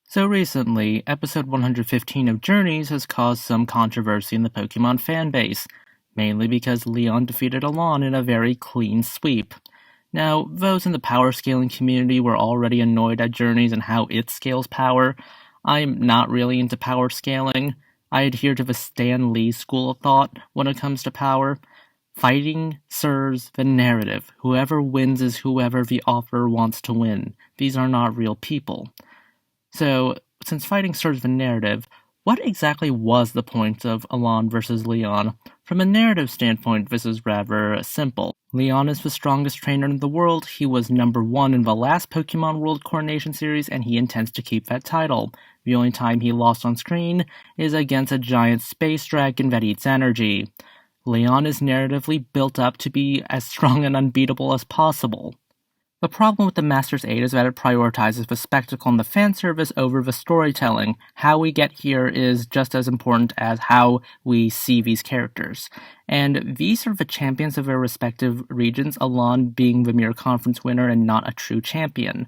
So recently, episode 115 of Journeys has caused some controversy in the Pokemon fanbase, mainly because Leon defeated Alain in a very clean sweep. Now, those in the power scaling community were already annoyed at Journeys and how it scales power. I'm not really into power scaling. I adhere to the Stan Lee school of thought when it comes to power. Fighting serves the narrative. Whoever wins is whoever the author wants to win. These are not real people. So, since fighting serves the narrative, what exactly was the point of Alain versus Leon? From a narrative standpoint, this is rather simple. Leon is the strongest trainer in the world, he was number 1 in the last Pokemon World Coronation Series, and he intends to keep that title. The only time he lost on screen is against a giant space dragon that eats energy. Leon is narratively built up to be as strong and unbeatable as possible. The problem with the Master's 8 is that it prioritizes the spectacle and the fan service over the storytelling. How we get here is just as important as how we see these characters. And these are the champions of their respective regions, Alain being the mere conference winner and not a true champion.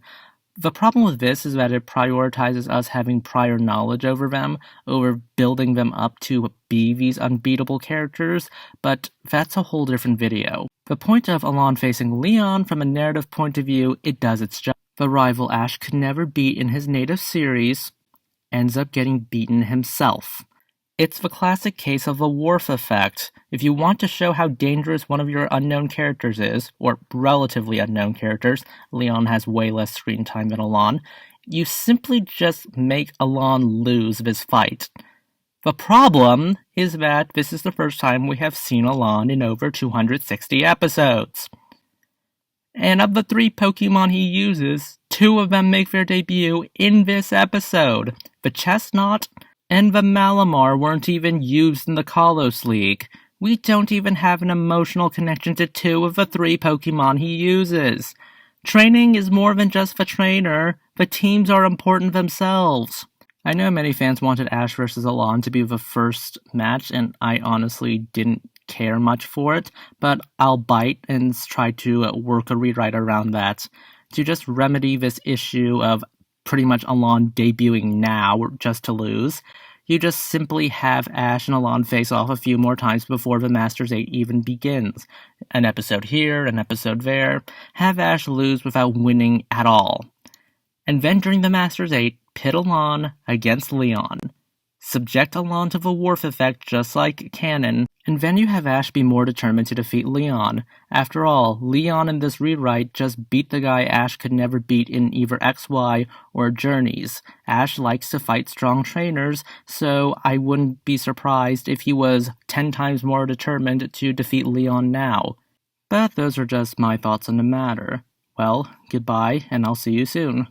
The problem with this is that it prioritizes us having prior knowledge over them, over building them up to be these unbeatable characters, but that's a whole different video. The point of Alain facing Leon, from a narrative point of view, it does its job. The rival Ash could never beat in his native series, ends up getting beaten himself. It's the classic case of the Worf effect. If you want to show how dangerous one of your unknown characters is, or relatively unknown characters, Leon has way less screen time than Alain, you simply just make Alain lose this fight. The problem is that this is the first time we have seen Alain in over 260 episodes. And of the 3 Pokemon he uses, 2 of them make their debut in this episode. The Chestnut and the Malamar weren't even used in the Kalos League. We don't even have an emotional connection to 2 of the 3 Pokemon he uses. Training is more than just the trainer. The teams are important themselves. I know many fans wanted Ash vs. Alain to be the first match, and I honestly didn't care much for it, but I'll bite and try to work a rewrite around that, to just remedy this issue of pretty much Alain debuting now just to lose. You just simply have Ash and Alain face off a few more times before the Masters 8 even begins. An episode here, an episode there. Have Ash lose without winning at all. And then during the Masters 8, pit Alain against Leon. Subject Alain to the Worf effect just like canon, and then you have Ash be more determined to defeat Leon. After all, Leon in this rewrite just beat the guy Ash could never beat in either XY or Journeys. Ash likes to fight strong trainers, so I wouldn't be surprised if he was 10 times more determined to defeat Leon now. But those are just my thoughts on the matter. Well, goodbye, and I'll see you soon.